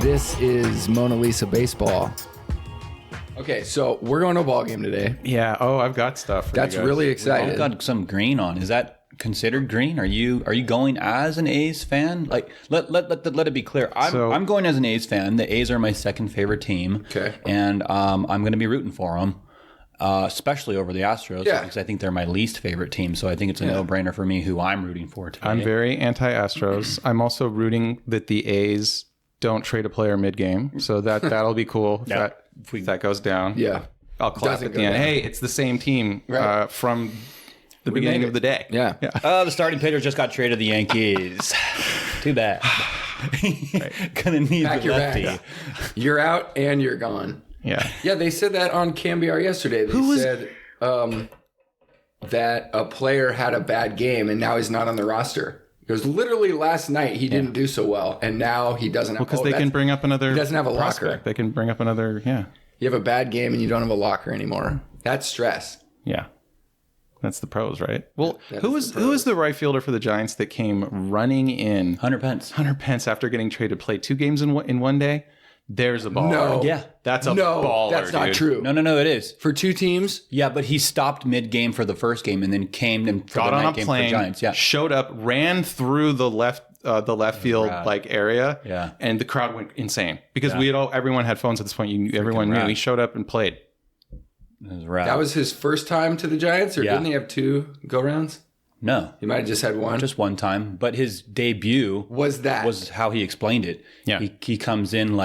This is Mona Lisa Baseball. Okay, so we're going to a ball game today. Yeah. Oh, I've got stuff for That's you guys. really exciting. I've got some green on. Is that considered green? Are you going as an A's fan? Like let it be clear. I'm going as an A's fan. The A's are my second favorite team. Okay. And I'm going to be rooting for them. Especially over the Astros, because I think they're my least favorite team. So I think it's a no-brainer for me who I'm rooting for today. I'm very anti-Astros. I'm also rooting that the A's don't trade a player mid-game. So that'll be cool if that goes down. Yeah. I'll clap at the end. Hey, it's the same team from the beginning of the day. Yeah. The starting pitcher just got traded to the Yankees. Too bad. Gonna need Pack the your lefty. bag. You're out and you're gone. Yeah. Yeah, they said that on CanBR yesterday. They said that a player had a bad game and now he's not on the roster. Because literally last night he didn't do so well, and now he doesn't have. Because they can bring up another. He doesn't have a prospect. locker. They can bring up another. Yeah. You have a bad game and you don't have a locker anymore. That's stress. Yeah. That's the pros, right? Well, That who is was the right fielder for the Giants that came running in? Hunter Pence. Hunter Pence, after getting traded, played 2 games in one day. There's a baller. No. Yeah. That's a baller, that's not dude. true. No, it is. For 2 teams, Yeah, but he stopped mid-game for the first game and then came and for Got the on night a game plane, for the Giants. Yeah. showed up, ran through the left field area, and the crowd went insane because everyone had phones at this point. Everyone knew he showed up and played. It was rad. that was his first time to the Giants, or Yeah. didn't he have 2 go-rounds? No, He might have just had 1. just one time. But his debut was how he explained it. Yeah. He comes in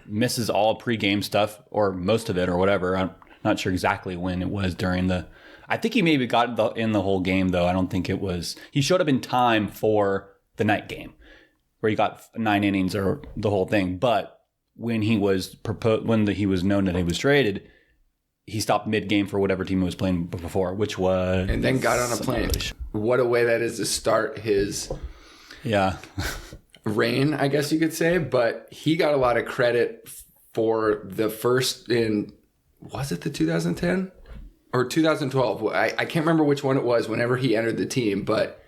misses all pregame stuff or most of it or whatever. I'm not sure exactly when it was during the. I think he maybe got in the whole game though. I don't think it was. He showed up in time for the night game where he got 9 innings or the whole thing. But when he was he was known that he was traded, he stopped mid-game for whatever team he was playing before, which was... and then got on a plane. What a way that is to start his reign, I guess you could say. But he got a lot of credit for the first was it the 2010 or 2012? I can't remember which one it was whenever he entered the team, but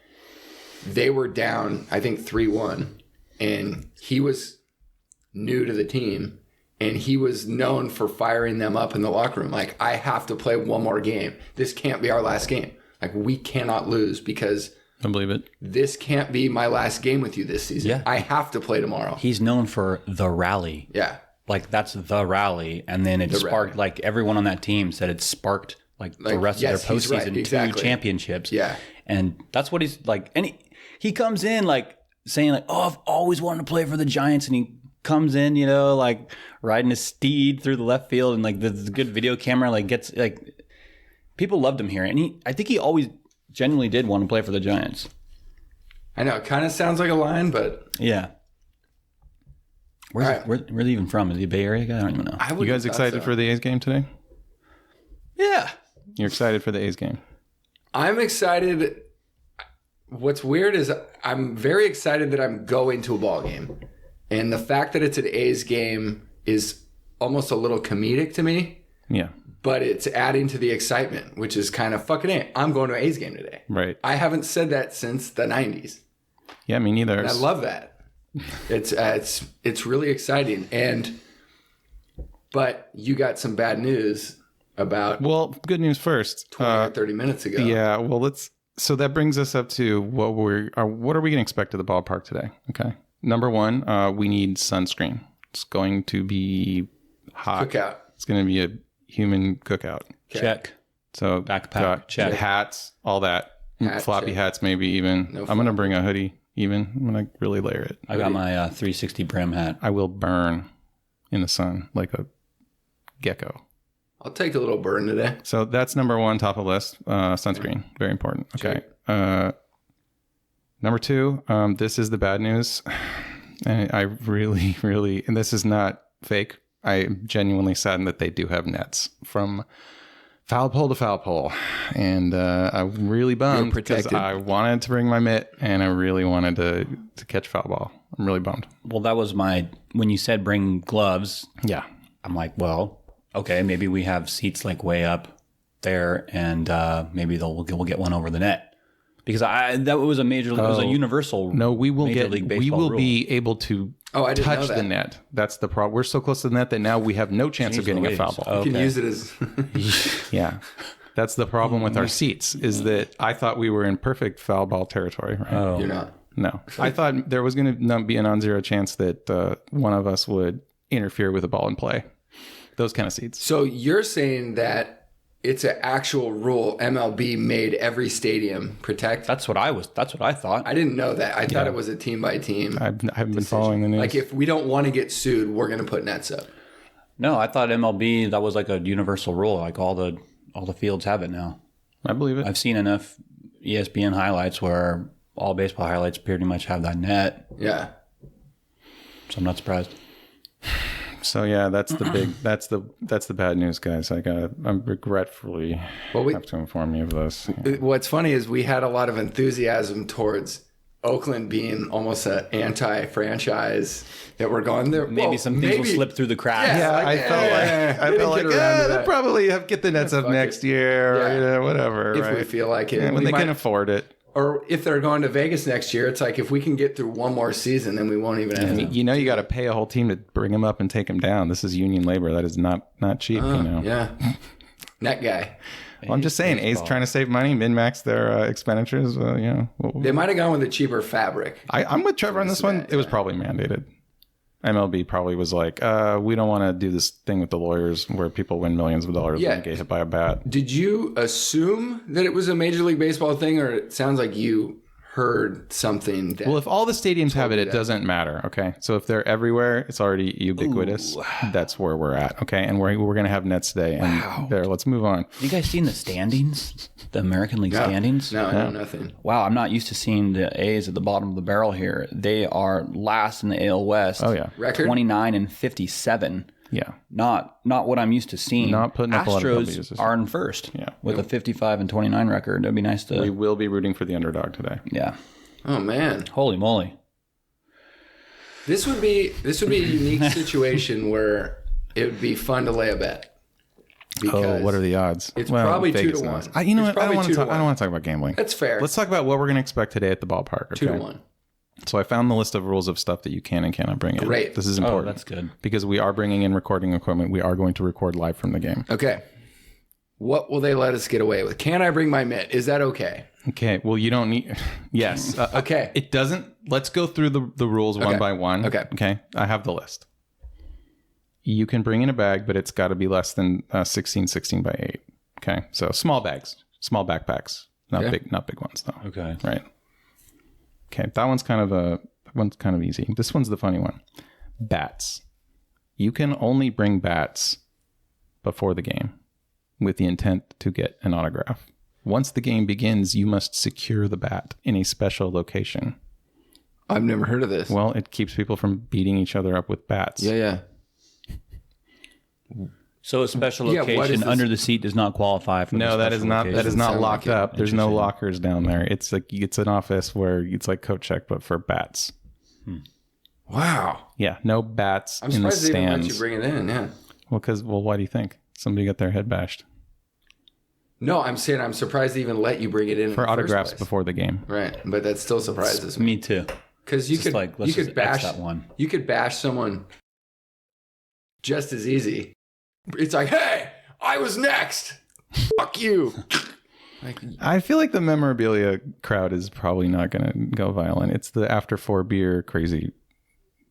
they were down, I think 3-1, and he was new to the team. And he was known for firing them up in the locker room. Like, I have to play one more game. This can't be our last game. Like, we cannot lose because I believe it. this can't be my last game with you this season. Yeah. I have to play tomorrow. He's known for the rally. Yeah. Like, that's the rally. And then it sparked, like, everyone on that team said it sparked, like the rest of their postseason exactly. 2 championships. Yeah. And that's what he's like. And he comes in, like, saying, like, oh, I've always wanted to play for the Giants. And he comes in, like riding his steed through the left field, and like the good video camera, like gets like people loved him here, and I think he always genuinely did want to play for the Giants. I know it kind of sounds like a line, but yeah. Where's he even from? Is he a Bay Area guy? I don't even know. You guys excited for the A's game today? Yeah, You're excited for the A's game. I'm excited. What's weird is I'm very excited that I'm going to a ball game. And the fact that it's an A's game is almost a little comedic to me. Yeah. But it's adding to the excitement, which is kind of fucking it. I'm going to an A's game today. Right. I haven't said that since the 90s. Yeah, me neither. And I love that. It's really exciting. But you got some bad news about Well, good news first. 20 or 30 minutes ago. Yeah, well, so that brings us up to what are we going to expect at the ballpark today? Okay. Number 1, we need sunscreen. It's going to be hot. Cookout. It's going to be a human cookout. Okay. check. So Backpack, check. hats, all that. Hat, Floppy check. hats, maybe even. No I'm going to bring a hoodie even. I'm going to really layer it. I got my 360 brim hat. I will burn in the sun like a gecko. I'll take a little burn today. So that's number 1, top of the list. Sunscreen, very important. Okay. Number 2, this is the bad news. And I really, really, and this is not fake. I am genuinely saddened that they do have nets from foul pole to foul pole. And I'm really bummed because I wanted to bring my mitt and I really wanted to catch foul ball. I'm really bummed. Well, that was when you said bring gloves. Yeah. I'm like, well, okay, maybe we have seats like way up there, and maybe we'll get one over the net. Because that was a major, it was a universal. No, we will Major League we Baseball will rule. be able to I didn't know touch that. the net. That's the problem. We're so close to the net that now we have no chance of getting a foul ball. You can use it as... Yeah. That's the problem with our seats, is that I thought we were in perfect foul ball territory. Right? Oh. You're not. No. I thought there was going to be a non-zero chance that one of us would interfere with a ball in play. Those kind of seats. So you're saying that it's an actual rule MLB made every stadium protect? That's what I thought. I didn't know that. I thought it was a team by team. I haven't been following the news. Like if we don't want to get sued, we're going to put nets up. No, I thought MLB, that was like a universal rule. Like all the fields have it now. I believe it. I've seen enough ESPN highlights where all baseball highlights pretty much have that net. Yeah. So I'm not surprised. So yeah, that's the bad news, guys. I'm regretfully have to inform you of this. What's funny is we had a lot of enthusiasm towards Oakland being almost an anti-franchise that we're going there. Maybe some things will slip through the cracks. Yeah, I felt like they'll probably get the nets up next year or whatever. If we feel like it. When they can afford it. Or if they're going to Vegas next year, it's like if we can get through one more season, then we won't even have to. You know, you got to pay a whole team to bring them up and take them down. This is union labor. That is not cheap, you know. Yeah. Net guy. Well, I'm just saying, A's trying to save money, min-max their expenditures. You know, they might have gone with a cheaper fabric. I'm with Trevor on this one. It was probably mandated. MLB probably was like, we don't want to do this thing with the lawyers where people win millions of dollars when they get hit by a bat. Did you assume that it was a Major League Baseball thing, or it sounds like you heard something that... Well, if all the stadiums have it, it doesn't matter, okay? So if they're everywhere, it's already ubiquitous. Ooh. That's where we're at, okay? And we're going to have nets today. And let's move on. You guys seen the standings? The American League standings? No, nothing. Wow, I'm not used to seeing the A's at the bottom of the barrel here. They are last in the AL West. Oh, yeah. Record? 29-57. Yeah. Not what I'm used to seeing. Not putting up a lot of W's. Astros are in first with a 55-29 record. It'd be nice to... We will be rooting for the underdog today. Yeah. Oh, man. Holy moly. This would be a unique situation where it would be fun to lay a bet. Because what are the odds? It's probably Vegas 2-1. You know what? I don't want to talk about gambling. That's fair. Let's talk about what we're going to expect today at the ballpark. Okay? 2-1. So I found the list of rules of stuff that you can and cannot bring in. Great. This is important. Oh, that's good. Because we are bringing in recording equipment. We are going to record live from the game. Okay. What will they let us get away with? Can I bring my mitt? Is that okay? Okay. Well, you don't need... Yes. Okay. It doesn't... Let's go through the rules one by one. Okay. Okay. I have the list. You can bring in a bag, but it's got to be less than 16 by 8. Okay. So small bags, small backpacks, not big ones though. Okay. Right. Okay. That one's kind of easy. This one's the funny one. Bats. You can only bring bats before the game with the intent to get an autograph. Once the game begins, you must secure the bat in a special location. I've never heard of this. Well, it keeps people from beating each other up with bats. Yeah. So a special location under the seat does not qualify for that is not locked up. There's no lockers down there. It's an office where it's like coat check, but for bats. Wow. Yeah, no bats I'm in the surprised they even let stands. you bring it in, yeah. Well, why do you think? Somebody got their head bashed. No, I'm saying I'm surprised they even let you bring it in For autographs before the game. Right, but that still surprises me. Me too. Because you could bash that one. You could bash someone just as easy. It's like, hey, I was next. Fuck you. I feel like the memorabilia crowd is probably not going to go violent. It's the after 4 beer crazy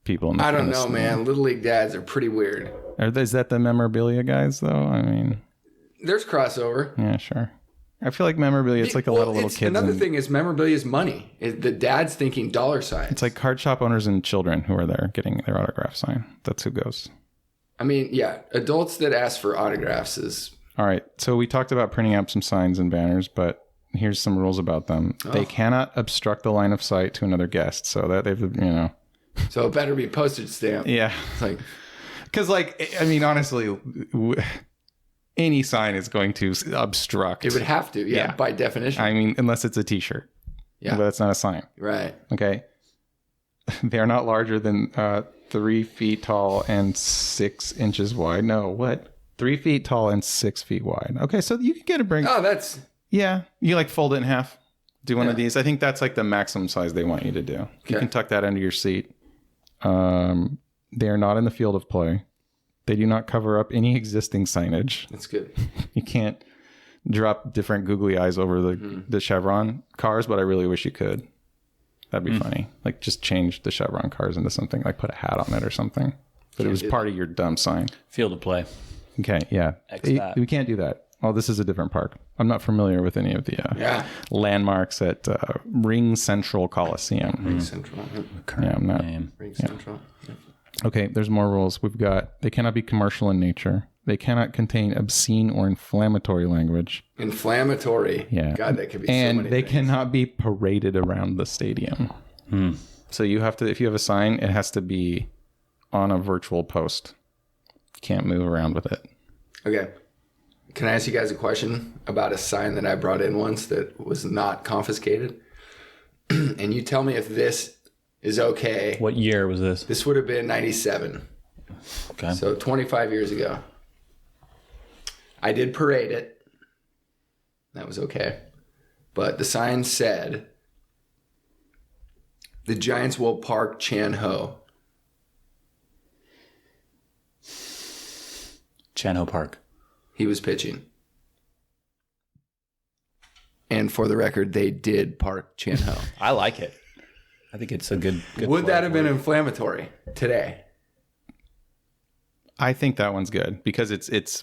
people. I don't know, man. Little League dads are pretty weird. Is that the memorabilia guys, though? I mean, there's crossover. Yeah, sure. I feel like memorabilia, it's like a lot of little kids. Another thing is memorabilia is money. The dad's thinking dollar signs. It's like card shop owners and children who are there getting their autograph signed. That's who goes. I mean, yeah, adults that ask for autographs is... All right, so we talked about printing up some signs and banners, but here's some rules about them. Oh. They cannot obstruct the line of sight to another guest, so that they've, So it better be postage stamp. Yeah. It's like... Because, I mean, honestly, any sign is going to obstruct. It would have to, yeah, by definition. I mean, unless it's a T-shirt. Yeah. But that's not a sign. Right. Okay. They're not larger than 3 feet tall and 6 inches wide. No, what? 3 feet tall and 6 feet wide. Okay, so you can get a bring. Oh, that's... Yeah. You fold it in half. do one of these. I think that's like the maximum size they want you to do. You can tuck that under your seat. They are not in the field of play. They do not cover up any existing signage. That's good. You can't drop different googly eyes over the Chevron cars, but I really wish you could. That'd be funny. Like just change the Chevron cars into something, like put a hat on it or something. But it was part of your dumb sign. Field of play. Okay, yeah. We can't do that. Oh, this is a different park. I'm not familiar with any of the landmarks at Ring Central Coliseum. Ring Central. Yeah, I'm not. Ring Central. Yeah. Okay, there's more rules. We've got, they cannot be commercial in nature. They cannot contain obscene or inflammatory language. Inflammatory. Yeah. God, that could be and so many they things. cannot be paraded around the stadium. So you have to, if you have a sign, it has to be on a virtual post. You can't move around with it. Okay. Can I ask you guys a question about a sign that I brought in once that was not confiscated? And you tell me if this is okay. What year was this? This would have been 97. Okay. So 25 years ago. I did parade it. That was okay. But the sign said, "The Giants will park Chan Ho." Chan Ho Park. He was pitching. And for the record, they did park Chan Ho. I like it. I think it's a good Would that have been inflammatory today? I think that one's good because it's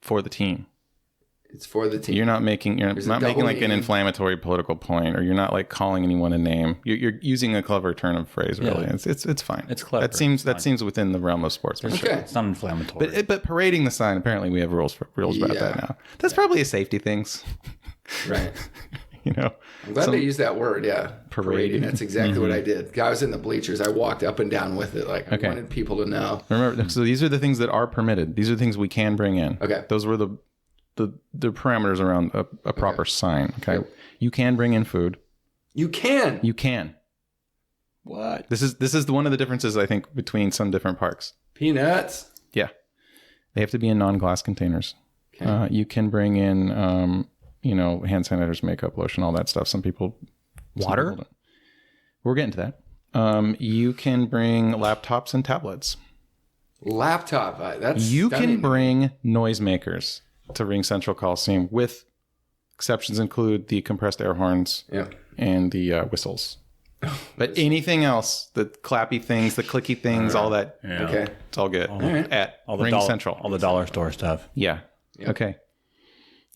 for the team. It's for the team. You're not making like an inflammatory political point, or you're not like calling anyone a name. You're using a clever turn of phrase. Really, it's fine. It's clever. That seems within the realm of sportsmanship. Okay. It's not inflammatory. But parading the sign, apparently we have rules about that now. That's probably a safety things. Right. You know, I'm glad they used that word. Yeah. Parading. That's exactly what I did. I was in the bleachers. I walked up and down with it. Like I wanted people to know. Remember, so these are the things that are permitted. These are the things we can bring in. Okay. Those were the parameters around a proper sign. Okay. You can bring in food. You can. You can. What? This is one of the differences, I think, between some different parks. Peanuts. Yeah. They have to be in non-glass containers. Okay. You can bring in, hand sanitizers, makeup, lotion, all that stuff. Some people Water? don't. We're getting to that. You can bring laptops and tablets. Laptop. That's You stunning. can bring noisemakers to Ring Central Coliseum, with exceptions include the compressed air horns and the whistles. But anything else, the clappy things, the clicky things, all that, Okay. it's all good at All the Ring Central. All the dollar store stuff. Yeah. Okay.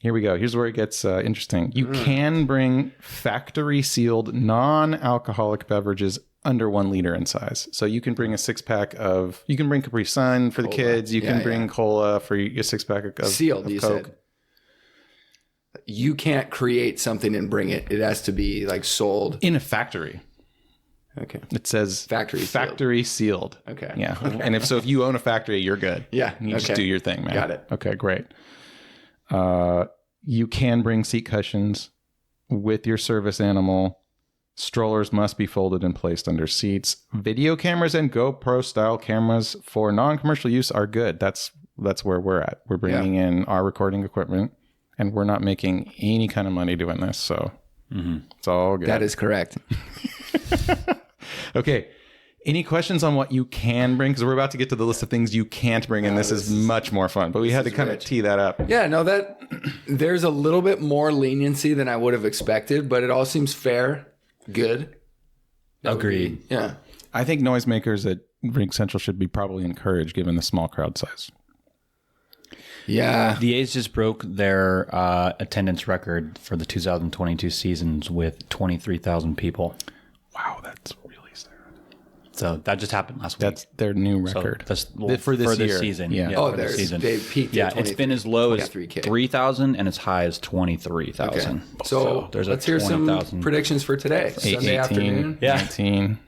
Here we go. Here's where it gets interesting. You can bring factory sealed non-alcoholic beverages under 1 liter in size. So you can bring a 6-pack of, you can bring Capri Sun for the kids. You can bring cola for your 6-pack of Sealed, of you Coke. said. You can't create something and bring it. It has to be like sold. In a factory. Okay. It says factory sealed. Okay. Yeah. And if you own a factory, you're good. Yeah. You just do your thing, man. Got it. Okay, great. You can bring seat cushions with your service animal. Strollers must be folded and placed under seats. Video cameras and GoPro style cameras for non-commercial use are good. That's where we're at. We're bringing in our recording equipment, and we're not making any kind of money doing this. So it's all good. That is correct. Okay. Any questions on what you can bring? Because we're about to get to the list of things you can't bring, and this is much more fun. But we had to kind of tee that up. Yeah, no, there's a little bit more leniency than I would have expected, but it all seems fair. Good. Agreed. Yeah. I think noisemakers at Ring Central should be probably encouraged given the small crowd size. Yeah. The A's just broke their attendance record for the 2022 seasons with 23,000 people. Wow, that's really sad. So that just happened last week. That's their new record. That's for this year. season. Yeah. Oh, for this season. they peaked Yeah, at it's been as low as 23K. 3,000 and as high as 23,000. Okay. So there's let's a hear some 20,000. predictions for today. Sunday 18, afternoon. Yeah. 19.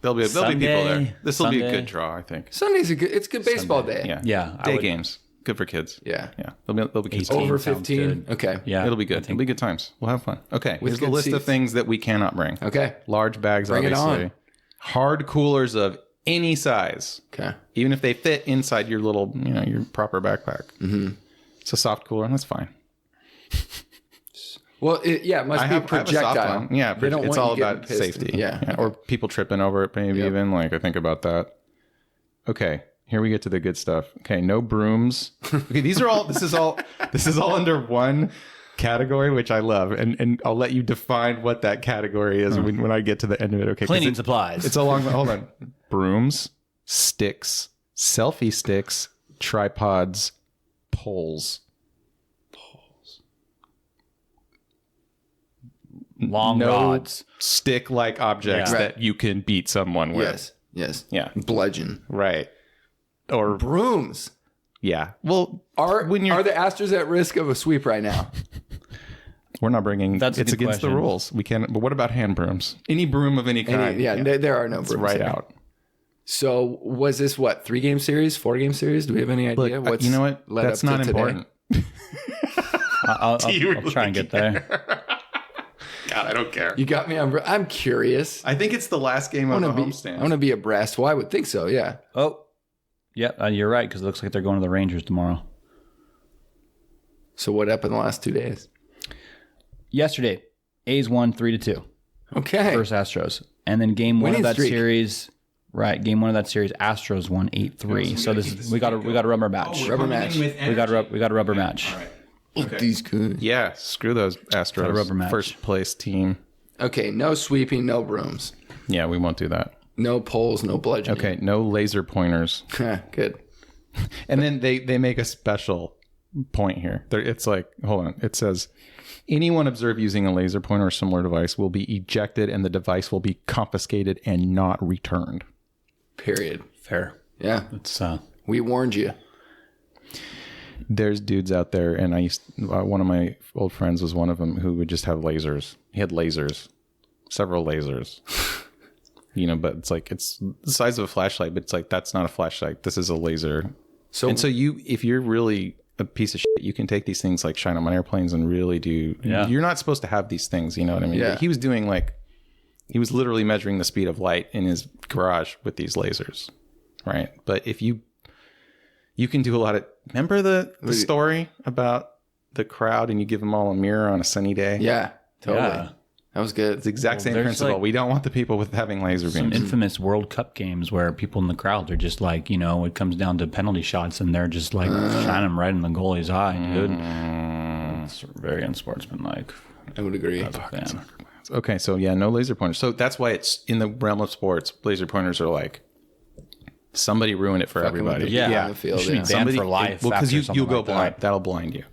There'll be people Sunday, there. This will be a Sunday. good draw, I think. Sunday's it's a good baseball day. Yeah. Yeah, I Day would- games. Good for kids. Yeah. Yeah. They'll be kids. 18. Over sounds 15. good. Okay. Yeah, It'll be good. I think- It'll be good times. We'll have fun. Okay. Here's the good list of seats. things that we cannot bring. Okay. Large bags, Bring it obviously. on. Hard coolers of any size. Okay. Even if they fit inside your little, your proper backpack. Mm-hmm. It's a soft cooler, and that's fine. Well, it must be a projectile. one. Yeah, They don't it's want all you getting about pissed. safety. Yeah. Or people tripping over it, maybe even. Like, I think about that. Okay, here we get to the good stuff. Okay, no brooms. Okay, this is all under one category, which I love, and I'll let you define what that category is when I get to the end of it. Okay, Cleaning supplies. It's along. Hold on, brooms, sticks, selfie sticks, tripods, poles. Long rods. Stick-like objects that you can beat someone with. Yes. Yeah. Bludgeon. Right. Or Brooms. yeah. Well, Are the Astros at risk of a sweep right now? we're not bringing. That's a it's good against the question. rules. We can't. But what about hand brooms? Any broom of any kind? There are no brooms. Right here. out. So was this 3-game series, 4-game series? Do we have any idea? Look, you know what? That's not important. I'll try and get there. God, I don't care. You got me. I'm curious. I think it's the last game of the I homestand. want to be abreast. Well, I would think so. Yeah. Oh, yep. You're right, because it looks like they're going to the Rangers tomorrow. So what happened the last 2 days? Yesterday, A's won 3-2. Okay. First Astros. And then game one Winning of that streak. series, game one of that series, Astros won 8-3. So we got a rubber match. Rubber match. We got a rubber match. Okay. These good. Yeah, screw those Astros. rubber match. First place team. Okay. No sweeping. No brooms. Yeah, we won't do that. No poles. No bludgeoning. Okay, no laser pointers. Good. And then they make a special point here. It's like, hold on. It says, anyone observed using a laser pointer or similar device will be ejected and the device will be confiscated and not returned. Period. Fair. Yeah. It's We warned you. There's dudes out there, and one of my old friends was one of them who would just have lasers. He had lasers, several lasers. But it's like, it's the size of a flashlight, but it's like, that's not a flashlight. This is a laser. So if you're really a piece of shit, you can take these things, like shine them on airplanes and really do. Yeah. You're not supposed to have these things. You know what I mean? Yeah. But he was doing he was literally measuring the speed of light in his garage with these lasers. Right. But if you can do a lot of, remember the story about the crowd and you give them all a mirror on a sunny day? Yeah. Totally. Yeah. That was good. It's the exact same there's principle. We don't want the people with having laser some beams. infamous World Cup games where people in the crowd are just like, it comes down to penalty shots and they're just like shining them right in the goalie's eye, dude. It's very unsportsmanlike. I would agree. As a fan. Okay, so yeah, no laser pointers. So that's why it's in the realm of sports. Laser pointers are like, somebody ruined it for everybody. Yeah. On the field, Should be banned for life. Well, because after you'll go something like blind. that. That'll blind you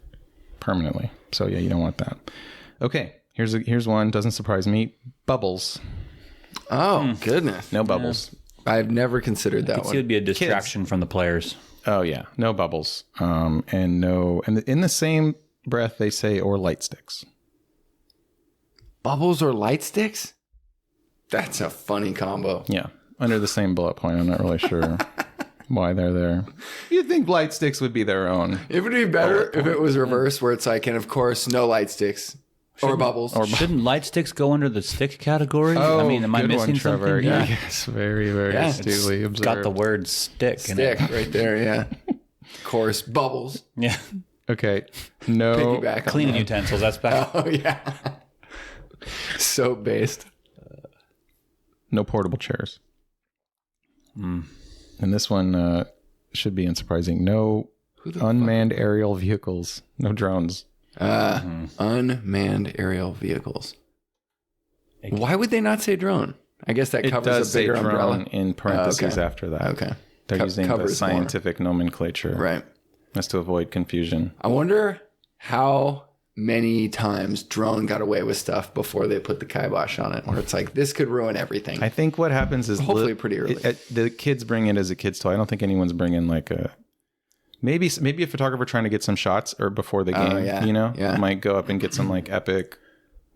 permanently. So yeah, you don't want that. Okay, here's one. Doesn't surprise me. Bubbles. Oh, goodness. No bubbles. I've never considered that It one. would be a distraction from the players. Oh yeah, no bubbles. And in the same breath they say or light sticks. Bubbles or light sticks? That's a funny combo. Yeah, under the same bullet point. I'm not really sure why they're there. You'd think light sticks would be their own. It would be better if it was reversed, where it's like, and of course, no light sticks or bubbles. Shouldn't light sticks go under the stick category? Oh, am I good missing one, Trevor. something? Yeah. Yes, very, very Yeah, astutely observed. Got the word stick in Stick it. right there, yeah. Of course, bubbles. Yeah. Okay, no. Piggyback on Cleaning that. utensils. That's back. Oh, yeah. Soap based. No portable chairs. And this one should be unsurprising. No unmanned aerial vehicles. No drones. Unmanned aerial vehicles. Why would they not say drone? I guess that It covers does a say bigger drone umbrella. in parentheses Okay. after that. Okay. They're using the covers more. scientific nomenclature. Right. That's to avoid confusion. I wonder how many times drone got away with stuff before they put the kibosh on it, where it's like, this could ruin everything. I think what happens is Hopefully pretty early. the kids bring it as a kid's toy. I don't think anyone's bringing like a maybe a photographer trying to get some shots or before the game. yeah. Might go up and get some like epic,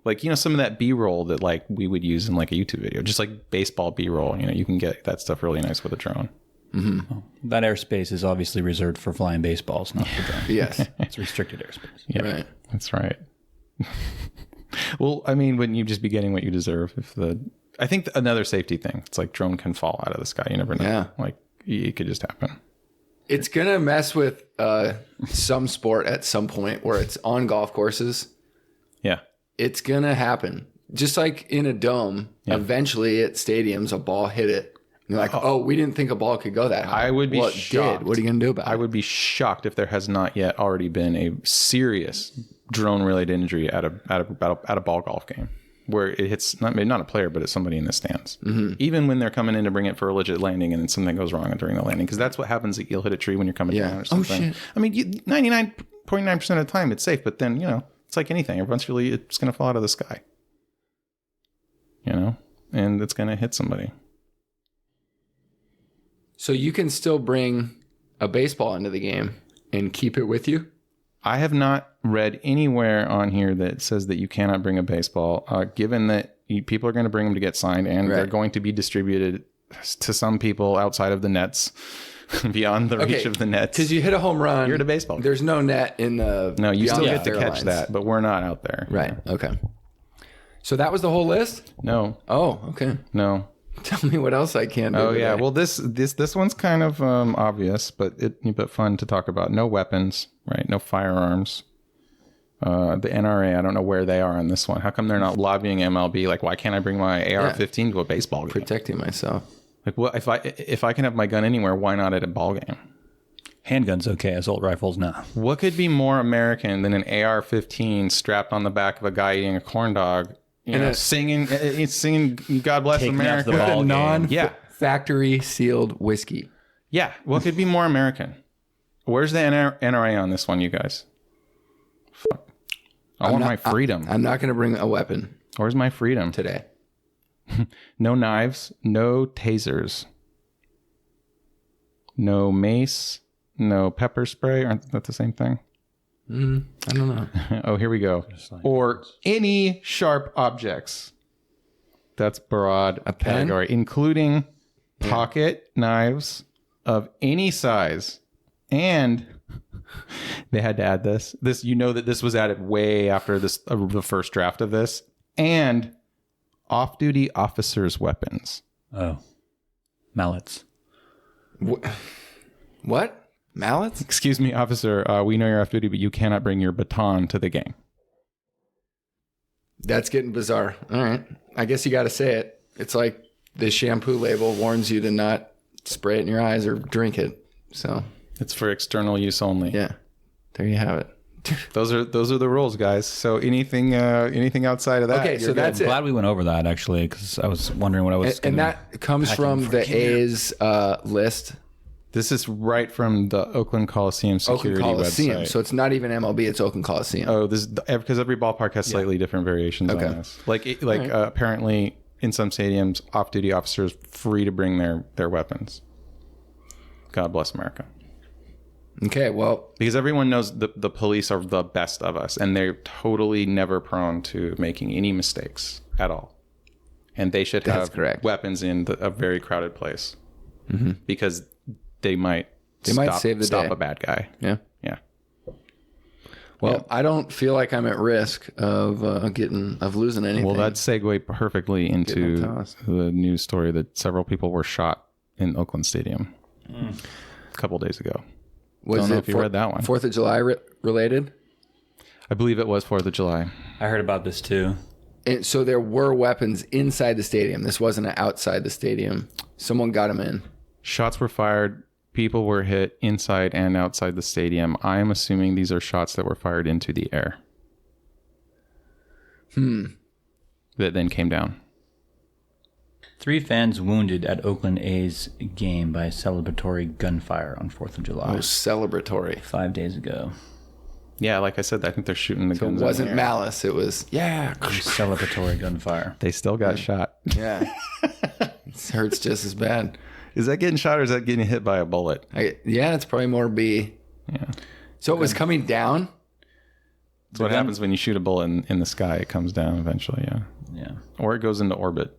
like some of that B-roll that like we would use in like a YouTube video, just like baseball B-roll. You can get that stuff really nice with a drone. Mm-hmm. That airspace is obviously reserved for flying baseballs, not for drones. Yes. It's restricted airspace. Yeah, Right. That's right. Well, I mean, wouldn't you just be getting what you deserve I think another safety thing. It's like drone can fall out of the sky. You never know. Yeah. Like it could just happen. It's going to mess with some sport at some point where it's on golf courses. Yeah. it's going to happen. Just like in a dome, eventually at stadiums, a ball hit it. And you're like, oh, we didn't think a ball could go that high. I would be shocked. What are you going to do about it? I would be shocked if there has not yet already been a serious drone-related injury at a ball golf game where it hits not a player, but it's somebody in the stands. Mm-hmm. Even when they're coming in to bring it for a legit landing and then something goes wrong during the landing, because that's what happens. You'll hit a tree when you're coming down or something. Oh, shit. I mean, 99.9% of the time it's safe, but then, it's like anything. Eventually it's going to fall out of the sky. And it's going to hit somebody. So you can still bring a baseball into the game and keep it with you? I have not read anywhere on here that says that you cannot bring a baseball, given that people are going to bring them to get signed and they're going to be distributed to some people outside of the nets, beyond the reach of the nets. Because you hit a home run. You're at a baseball. There's no net in the... No, you still get to catch that, but we're not out there. Right. Okay. So that was the whole list? No. Oh, okay. No. Tell me what else I can do. Oh, yeah. Well, this one's kind of obvious, but fun to talk about. No weapons, right? No firearms. The NRA, I don't know where they are on this one. How come they're not lobbying MLB? Like, why can't I bring my AR-15 to a baseball game? Protecting myself. Like, well, if I can have my gun anywhere, why not at a ball game? Handguns okay, assault rifles no. What could be more American than an AR-15 strapped on the back of a guy eating a corn dog? Singing "God Bless America." With a non-factory sealed whiskey. Yeah, what could be more American? Where's the NRA on this one, you guys? Fuck. I want my freedom. I'm not going to bring a weapon. Where's my freedom today? No knives, no tasers, no mace, no pepper spray. Aren't that the same thing? I don't know. Oh, here we go. Or any sharp objects. That's broad category, including pocket knives of any size. And they had to add this. That this was added way after the first draft of this. And off-duty officers' weapons. Oh, mallets. What? Mallets? Excuse me, officer. We know you're off duty, but you cannot bring your baton to the game. That's getting bizarre. All right. I guess you got to say it. It's like the shampoo label warns you to not spray it in your eyes or drink it. So it's for external use only. Yeah. There you have it. Those are the rules, guys. So anything outside of that. Okay, so that's it. I'm glad we went over that actually, because I was wondering what I was. And that comes from the A's list. This is right from the Oakland Coliseum security website. So it's not even MLB, it's Oakland Coliseum. Oh, because every ballpark has slightly different variations on this. Apparently in some stadiums, off-duty officers free to bring their weapons. God bless America. Okay, well, because everyone knows the police are the best of us, and they're totally never prone to making any mistakes at all. And they should have weapons in a very crowded place because they might stop a bad guy. Yeah. Yeah. Well, I don't feel like I'm at risk of losing anything. Well, that segued perfectly into the news story that several people were shot in Oakland Stadium a couple days ago. Don't know if you read that one. 4th of July related? I believe it was 4th of July. I heard about this too. And so there were weapons inside the stadium. This wasn't outside the stadium. Someone got them in. Shots were fired. People were hit inside and outside the stadium. I am assuming these are shots that were fired into the air. That then came down. 3 fans wounded at Oakland A's game by celebratory gunfire on 4th of July. Oh, celebratory. 5 days ago. Yeah, like I said, I think they're shooting the guns. It wasn't malice. It was, celebratory gunfire. They still got shot. Yeah. It hurts just as bad. Is that getting shot or is that getting hit by a bullet? It's probably more B. Yeah. So it was coming down? That's what happens when you shoot a bullet in the sky. It comes down eventually, yeah. Yeah. Or it goes into orbit.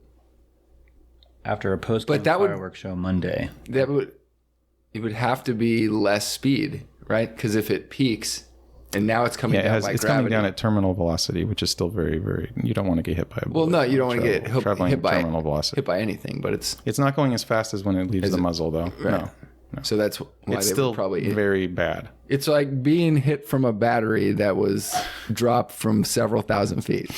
After a post-game fireworks show Monday. It would have to be less speed, right? Because if it peaks, and now it's coming down by it's gravity. Coming down at terminal velocity, which is still very, very... You don't want to get hit by a bullet. Well, no, you don't want to get hit by terminal velocity. Hit by anything, but it's not going as fast as when it leaves the muzzle, though. Right. No. So that's why It's they still were probably... very bad. It's like being hit from a battery that was dropped from several thousand feet.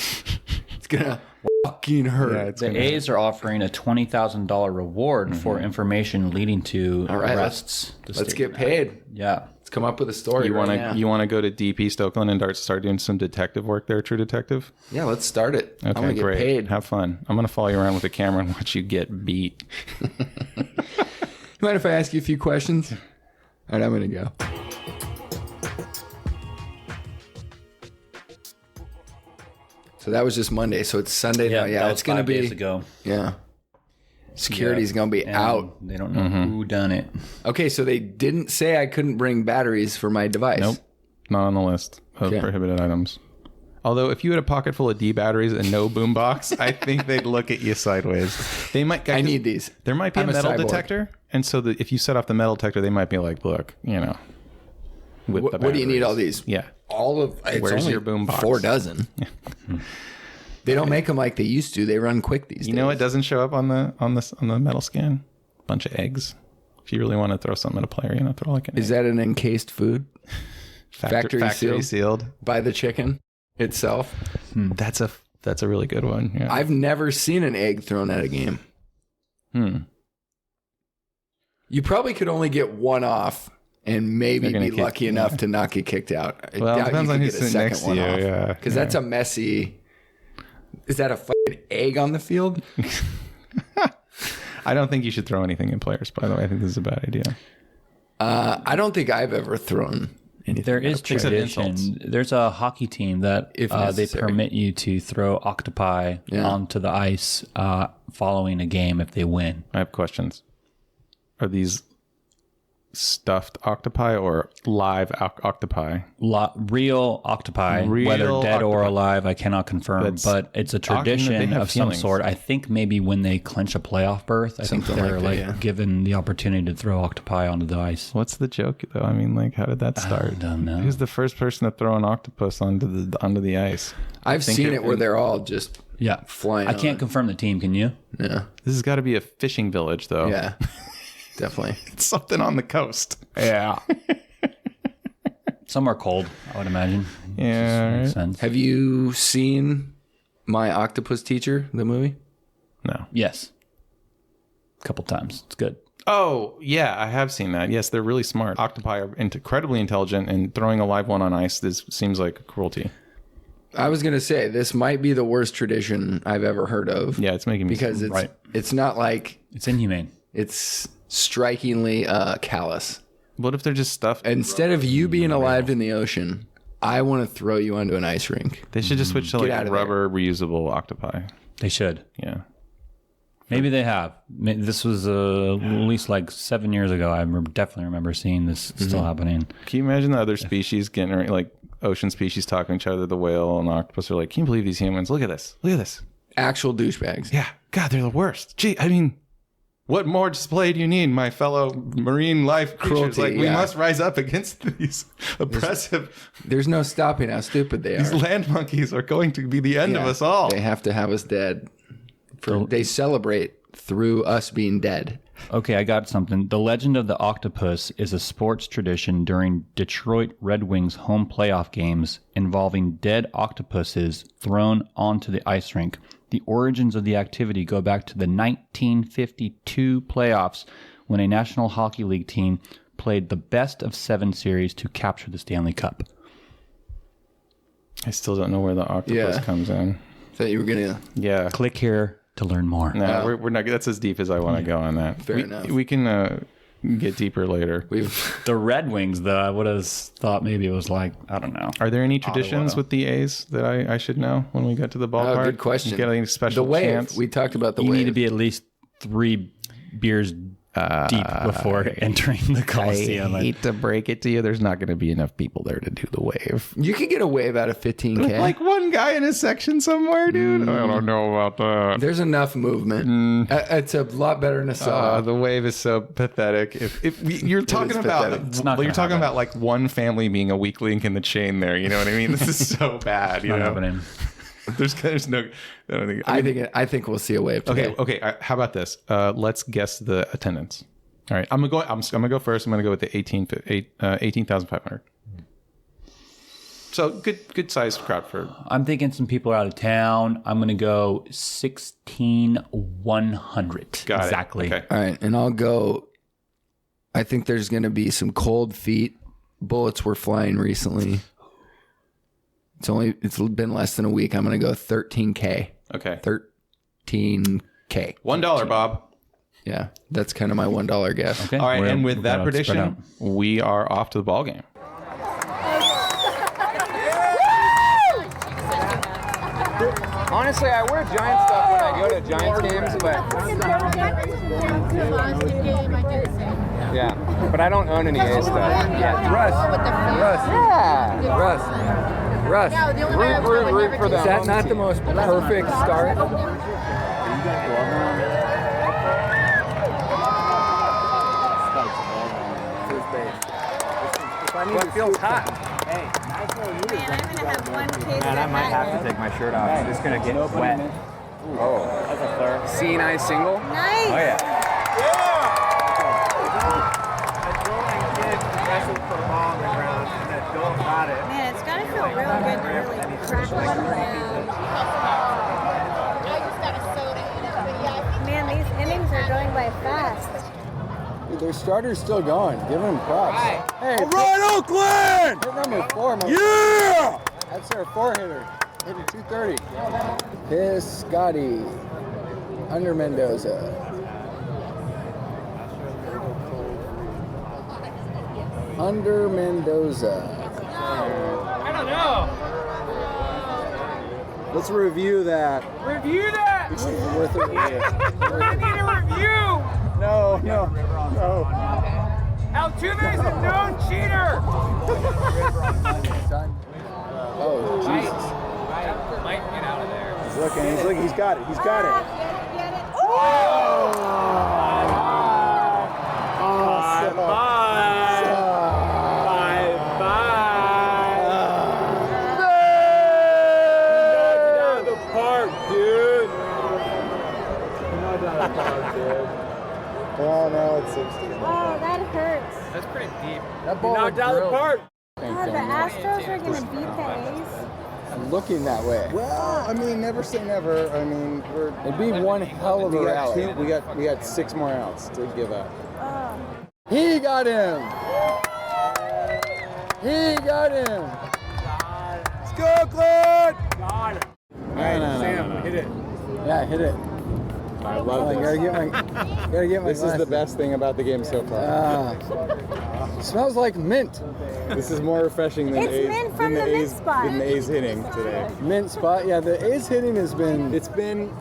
It's going to fucking hurt. The A's are offering a $20,000 reward for information leading to arrests. Let's get paid. Yeah. Let's come up with a story. You want to go to Deep East Oakland and start doing some detective work there, True Detective? Yeah, let's start it. Okay, I'm going to get paid. Have fun. I'm going to follow you around with a camera and watch you get beat. You mind if I ask you a few questions? All right, I'm going to go. So that was just Monday. So it's Sunday now. Yeah, that it's was going to 5 be. days ago. Yeah. Security's going to be And out. They don't know who done it. Okay, so they didn't say I couldn't bring batteries for my device. Nope. Not on the list of prohibited items. Although if you had a pocket full of D batteries and no boombox, I think they'd look at you sideways. They might. I need these. There might be I'm a a metal cyborg. detector, and so if you set off the metal detector, they might be like, "Look, with What do you need all these? Yeah. All of it's Where's only your boombox? 4 dozen. They don't make them like they used to. They run quick these days. You know what doesn't show up on the metal scan? Bunch of eggs. If you really want to throw something at a player, throw like an Is egg. that an encased food? Factory sealed by the chicken itself? That's a really good one. Yeah. I've never seen an egg thrown at a game. You probably could only get one off and maybe be lucky enough to not get kicked out. Well, it depends on who's sitting next to you. Yeah, because that's a messy. Is that a fucking egg on the field? I don't think you should throw anything in players. By the way, I think this is a bad idea. I don't think I've ever thrown anything. There is tradition. There's a hockey team that they permit you to throw octopi onto the ice following a game if they win. I have questions. Are these stuffed octopi or live octopi? Real octopi, whether dead or alive, I cannot confirm. But it's a tradition of some sort. I think maybe when they clinch a playoff berth, I think they're given the opportunity to throw octopi onto the ice. What's the joke though? I mean, how did that start? I don't know. Who's the first person to throw an octopus onto the ice? I've seen it where they're all just flying. I can't confirm the team. Can you? Yeah. This has got to be a fishing village though. Yeah. Definitely. It's something on the coast. Yeah. Somewhere cold, I would imagine. Yeah. Makes sense. Have you seen My Octopus Teacher, the movie? No. Yes. A couple times. It's good. Oh, yeah, I have seen that. Yes, they're really smart. Octopi are incredibly intelligent, and throwing a live one on ice seems like cruelty. I was going to say, this might be the worst tradition I've ever heard of. Yeah, it's making me because it's not like... It's inhumane. It's strikingly callous. What if they're just stuffed? Instead of you being alive in the ocean, I want to throw you onto an ice rink. They should just switch to like rubber reusable octopi. They should. Yeah. Maybe they have. This was at least like 7 years ago. I definitely remember seeing this still happening. Can you imagine the other species getting like ocean species talking to each other? The whale and the octopus are like, "Can you believe these humans? Look at this. Look at this." Actual douchebags. Yeah. God, they're the worst. Gee, I mean, what more display do you need, my fellow marine life creatures? Cruelty, we must rise up against these oppressive... There's no stopping how stupid they These are. land monkeys are going to be the end of us all. They have to have us dead. They celebrate through us being dead. Okay, I got something. The legend of the octopus is a sports tradition during Detroit Red Wings home playoff games involving dead octopuses thrown onto the ice rink. The origins of the activity go back to the 1952 playoffs when a National Hockey League team played the best of 7 series to capture the Stanley Cup. I still don't know where the octopus comes in. Thought you were going to... Yeah. Click here to learn more. No, we're not. That's as deep as I want to go on that. Fair enough. We can get deeper later. The Red Wings, though, I would have thought maybe it was like, I don't know. Are there any traditions with the A's that I should know when we get to the ballpark? Oh, good question. You get any special the wave. chance? We talked about the You wave. need to be at least 3 beers deep before entering the Coliseum. I hate to break it to you. There's not going to be enough people there to do the wave. You could get a wave out of 15K. Like one guy in a section somewhere, dude. I don't know about that. There's enough movement. It's a lot better than a saw. The wave is so pathetic. You're talking about like one family being a weak link in the chain there. You know what I mean? This is so bad. You know? Happening. There's no. I don't think. I think we'll see a wave today. Okay. How about this? Let's guess the attendance. All right, I'm gonna go first. I'm gonna go with the 18,500. So good sized crowd for. I'm thinking some people are out of town. I'm gonna go 16,100. Got exactly. it. Okay. All right, and I'll go. I think there's going to be some cold feet. Bullets were flying recently. It's been less than a week. I'm going to go 13K. Okay. 13K. $1, Bob. Yeah, that's kind of my $1 guess. Okay. All right, and with that spread prediction, out. we are off to the ball game. Honestly, I wear Giant stuff when I go to Giants games, but yeah, but I don't own any A stuff. Yeah, Russ. Root for the Is that not the most perfect start? What feels hot? Man, I'm gonna have one case. Man, I might have to take my shirt off. I'm just gonna get wet. Oh, that's a third. C&I single? Nice. Oh yeah. Man, it's gotta feel real good to really crack one down. Man, these innings are going by fast. Their starter's still going. Give them props. Hey, All right, Oakland! hit number 4. Yeah! That's their 4-hitter. Hitting 230. Piscotti. Under Mendoza. Under Mendoza. I don't know. Let's review that. Review that! It's worth it. I need a review! No. Altuve is a known cheater! Oh, Jesus. Mike, get out of there. He's looking. He's got it. Get it. Oh, no, it's 60. Oh, that hurts. That's pretty deep. That ball Knocked out of the park. God, the Astros are gonna beat the A's. I'm looking that way. Well, I mean, never say never. I mean, It'd be one hell of a rally. we got 6 more outs to give up. Oh. He got him. He got him. Let's go, Oakland! Got it. Sam, hit it. Yeah, hit it. I love I this. gotta get my This is the best thing about the game so far. Smells like mint. This is more refreshing than It's A's, mint from the mint spot. than the A's hitting today. Mint spot. Yeah, the A's hitting has been It's been,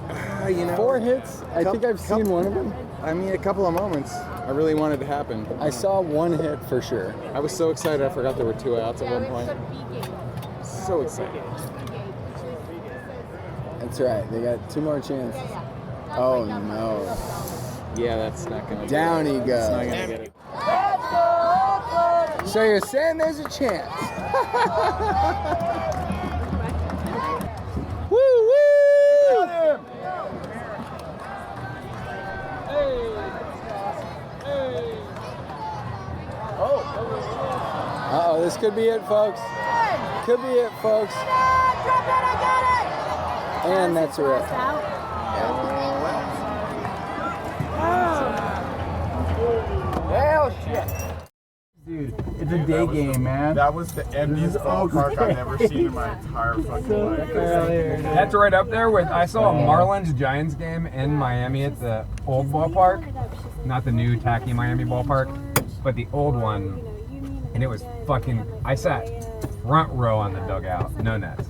4 hits. I think I've seen one of them. I mean, a couple of moments. I really wanted to happen. I saw 1 hit for sure. I was so excited. I forgot there were 2 outs at one point. So excited. That's right. They got 2 more chances. Oh no. Yeah, that's not gonna. Down he It's not goes. gonna get it. So you're saying there's a chance? Woo woo! Uh-oh, this could be it, folks. Could be it, folks. And that's a wrap. Out. Hell shit. Dude, it's a day game, man. That was the emptiest ballpark I've ever seen in my entire fucking life. That's right up there with, I saw a Marlins Giants game in Miami at the old ballpark. Not the new tacky Miami ballpark, but the old one. And it was fucking, I sat front row on the dugout, no nets.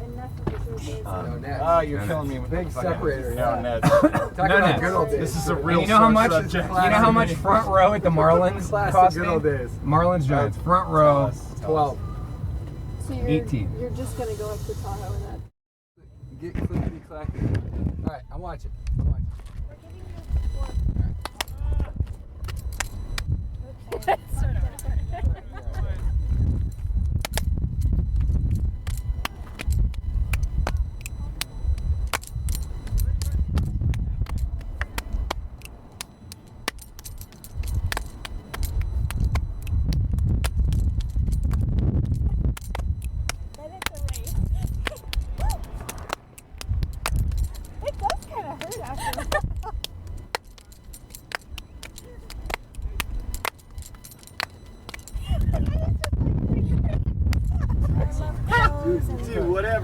Oh, you're killing me with Big separator. No, Ned. No nets. This is a real You know how much? subject. You know how much front row at the Marlins cost me? good old days. Marlins Giants front row 12. So you're, 18. You're just gonna go up to Tahoe and that. Get clickety clackety. All right, I'm watching.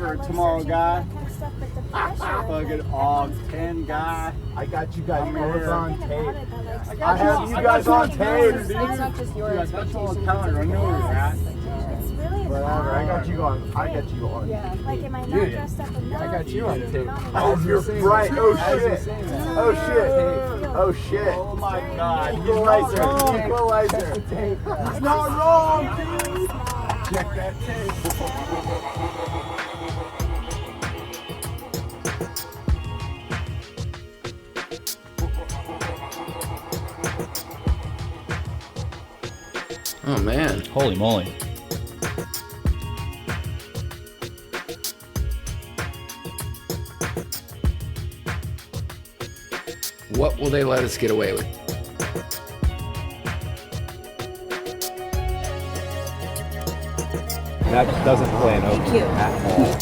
for a tomorrow guy. Fucking all 10 guy. I got you guys I'm both here. on tape. I have you guys on tape. It's not just your You got special expectations. encounter. I know where you're at. It's really Whatever. I got you on. I got you on. like, am I not dressed up enough? I got you on tape. Oh, you're right. Oh shit. Oh shit. Oh shit. Oh my God. He's Equalizer. not wrong. Equalizer. He's not wrong, dude. Check that tape. Oh man. Holy moly. What will they let us get away with? That doesn't play in Oakland at all.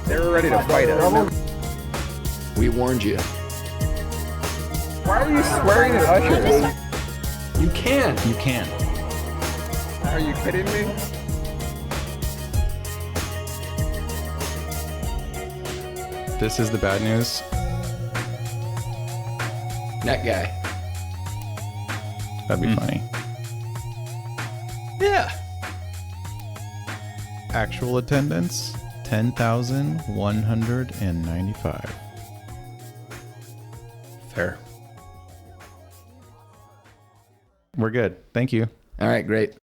They were ready to fight us. We warned you. Why are you swearing at Usher? You can. You can. Are you kidding me? This is the bad news. That guy. That'd be funny. Yeah. Actual attendance 10,195. Fair. We're good. Thank you. All right, great.